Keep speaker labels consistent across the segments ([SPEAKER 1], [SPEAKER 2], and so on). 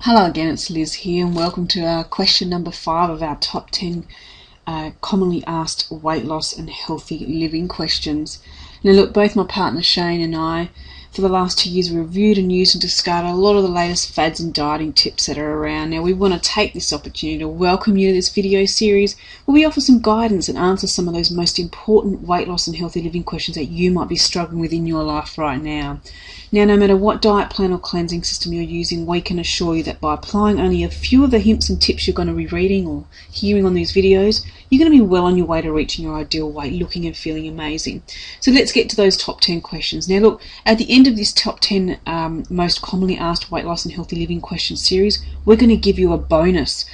[SPEAKER 1] Hello again, it's Liz here, and welcome to our question number 5 of our top 10 commonly asked weight loss and healthy living questions. Now look, both my partner Shane and I, for the last 2 years, we reviewed and used and discarded a lot of the latest fads and dieting tips that are around. Now we want to take this opportunity to welcome you to this video series where we offer some guidance and answer some of those most important weight loss and healthy living questions that you might be struggling with in your life right now. Now, no matter what diet plan or cleansing system you're using, we can assure you that by applying only a few of the hints and tips you're going to be reading or hearing on these videos, you're going to be well on your way to reaching your ideal weight, looking and feeling amazing. So let's get to those top 10 questions. Now look, at the end of this top 10 most commonly asked weight loss and healthy living questions series, we're going to give you a bonus.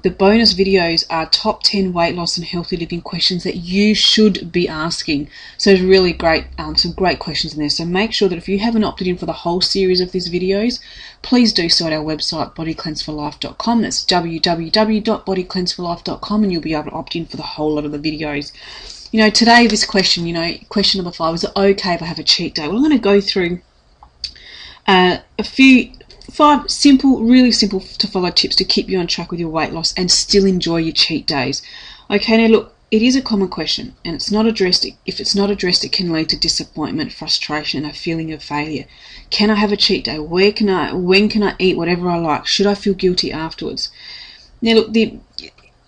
[SPEAKER 1] The bonus videos are top 10 weight loss and healthy living questions that you should be asking. So it's really great, some great questions in there. So make sure that if you haven't opted in for the whole series of these videos, please do so at our website, bodycleanseforlife.com. That's www.bodycleanseforlife.com, and you'll be able to opt in for the whole lot of the videos. You know, today this question, question number 5, is it okay if I have a cheat day? Well, I'm going to go through five really simple to follow tips to keep you on track with your weight loss and still enjoy your cheat days. Okay, now look, it is a common question, and it's not addressed. If it's not addressed, it can lead to disappointment, frustration, and a feeling of failure. Can I have a cheat day? When can I eat whatever I like? Should I feel guilty afterwards? Now look, it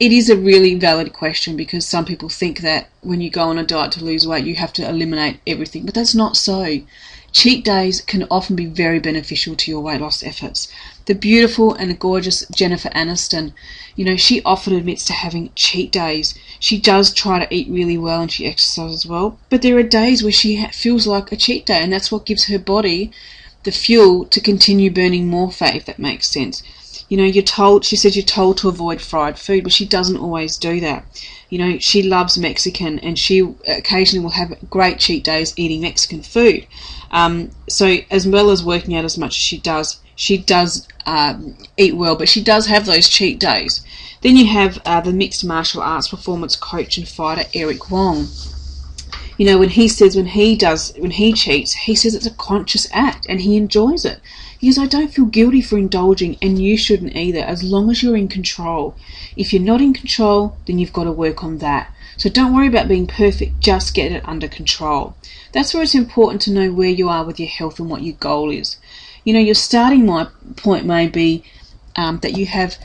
[SPEAKER 1] is a really valid question, because some people think that when you go on a diet to lose weight, you have to eliminate everything, but that's not so. Cheat days can often be very beneficial to your weight loss efforts. The beautiful and gorgeous Jennifer Aniston, she often admits to having cheat days. She does try to eat really well and she exercises well, but there are days where she feels like a cheat day, and that's what gives her body the fuel to continue burning more fat, if that makes sense. She says you're told to avoid fried food, but she doesn't always do that. She loves Mexican, and she occasionally will have great cheat days eating Mexican food. So as well as working out as much as she does eat well, but she does have those cheat days. Then you have the mixed martial arts performance coach and fighter Eric Wong. When he cheats, he says it's a conscious act and he enjoys it. Because I don't feel guilty for indulging, and you shouldn't either, as long as you're in control. If you're not in control, then you've got to work on that. So don't worry about being perfect, just get it under control. That's where it's important to know where you are with your health and what your goal is. Your starting point may be that you have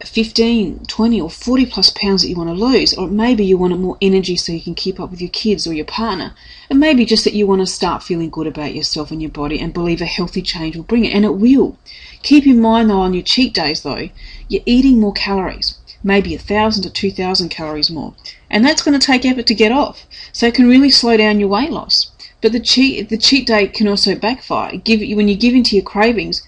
[SPEAKER 1] 15, 20 or 40 plus pounds that you want to lose, or maybe you want more energy so you can keep up with your kids or your partner, and maybe just that you want to start feeling good about yourself and your body and believe a healthy change will bring it, and it will. Keep in mind though, on your cheat days though, you're eating more calories, maybe 1,000 to 2,000 calories more, and that's going to take effort to get off, so it can really slow down your weight loss. But the cheat day can also backfire. When you give in to your cravings,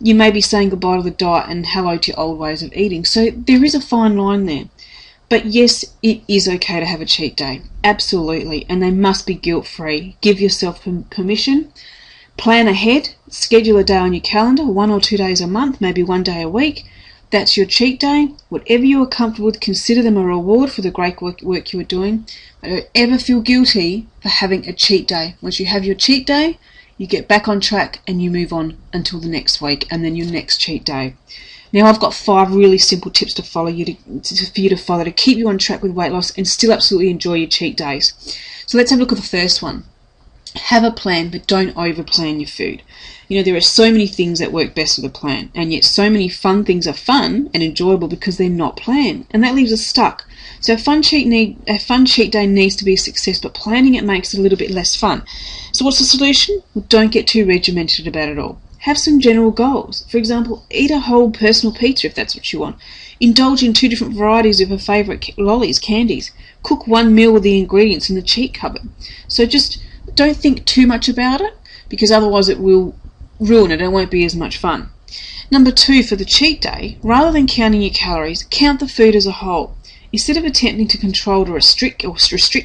[SPEAKER 1] you may be saying goodbye to the diet and hello to your old ways of eating. So there is a fine line there. But yes, it is okay to have a cheat day. Absolutely. And they must be guilt-free. Give yourself permission. Plan ahead. Schedule a day on your calendar, 1 or 2 days a month, maybe 1 day a week. That's your cheat day. Whatever you are comfortable with, consider them a reward for the great work you are doing. But don't ever feel guilty for having a cheat day. Once you have your cheat day, you get back on track and you move on until the next week and then your next cheat day. Now I've got 5 really simple tips to follow for you to follow to keep you on track with weight loss and still absolutely enjoy your cheat days. So let's have a look at the first one. Have a plan, but don't over-plan your food. There are so many things that work best with a plan, and yet so many fun things are fun and enjoyable because they're not planned, and that leaves us stuck. So a fun cheat day needs to be a success, but planning it makes it a little bit less fun. So what's the solution? Well, don't get too regimented about it all. Have some general goals. For example, eat a whole personal pizza if that's what you want. Indulge in 2 different varieties of your favourite lollies, candies. Cook 1 meal with the ingredients in the cheat cupboard. So just don't think too much about it, because otherwise it will ruin it and it won't be as much fun. Number 2, for the cheat day, rather than counting your calories, count the food as a whole. Instead of attempting to control or restrict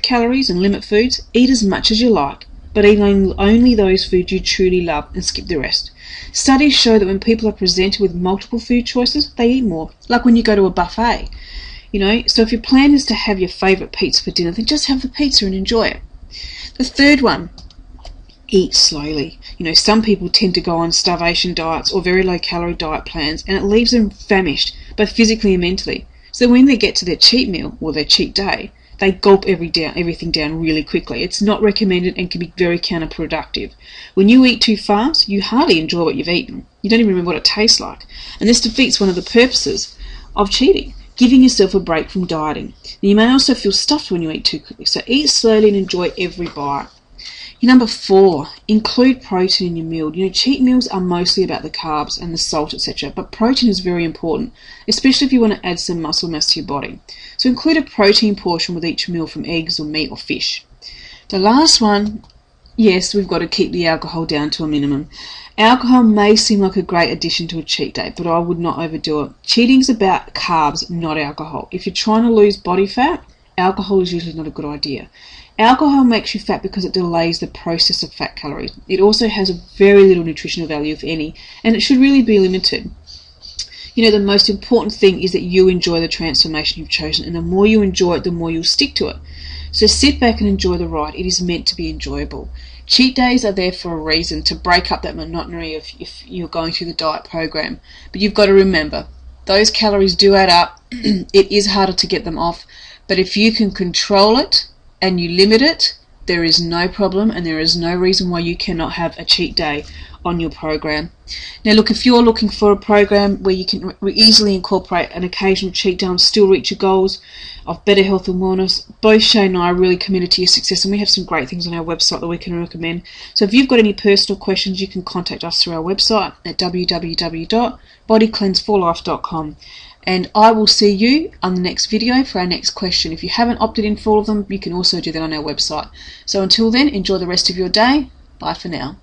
[SPEAKER 1] calories and limit foods, eat as much as you like, but eat only those foods you truly love and skip the rest. Studies show that when people are presented with multiple food choices, they eat more, like when you go to a buffet. So if your plan is to have your favourite pizza for dinner, then just have the pizza and enjoy it. The third one eat slowly. Some people tend to go on starvation diets or very low calorie diet plans, and it leaves them famished, both physically and mentally. So when they get to their cheat meal or their cheat day, they gulp everything down really quickly. It's not recommended and can be very counterproductive. When you eat too fast, you hardly enjoy what you've eaten. You don't even remember what it tastes like. And this defeats one of the purposes of cheating, giving yourself a break from dieting. You may also feel stuffed when you eat too quickly, so eat slowly and enjoy every bite. Number 4, include protein in your meal. Cheat meals are mostly about the carbs and the salt, etc., but protein is very important, especially if you want to add some muscle mass to your body. So include a protein portion with each meal from eggs or meat or fish. The last one, yes, we've got to keep the alcohol down to a minimum. Alcohol may seem like a great addition to a cheat day, but I would not overdo it. Cheating's about carbs, not alcohol. If you're trying to lose body fat, alcohol is usually not a good idea. Alcohol makes you fat because it delays the process of fat calories. It also has a very little nutritional value, if any, and it should really be limited. The most important thing is that you enjoy the transformation you've chosen, and the more you enjoy it, the more you'll stick to it. So sit back and enjoy the ride. It is meant to be enjoyable. Cheat days are there for a reason, to break up that monotony if you're going through the diet program. But you've got to remember, those calories do add up. It is harder to get them off, but if you can control it and you limit it, there is no problem, and there is no reason why you cannot have a cheat day on your program. Now look, if you're looking for a program where you can easily incorporate an occasional cheat day and still reach your goals of better health and wellness, both Shane and I are really committed to your success, and we have some great things on our website that we can recommend. So if you've got any personal questions, you can contact us through our website at www.bodycleanseforlife.com. And I will see you on the next video for our next question. If you haven't opted in for all of them, you can also do that on our website. So until then, enjoy the rest of your day. Bye for now.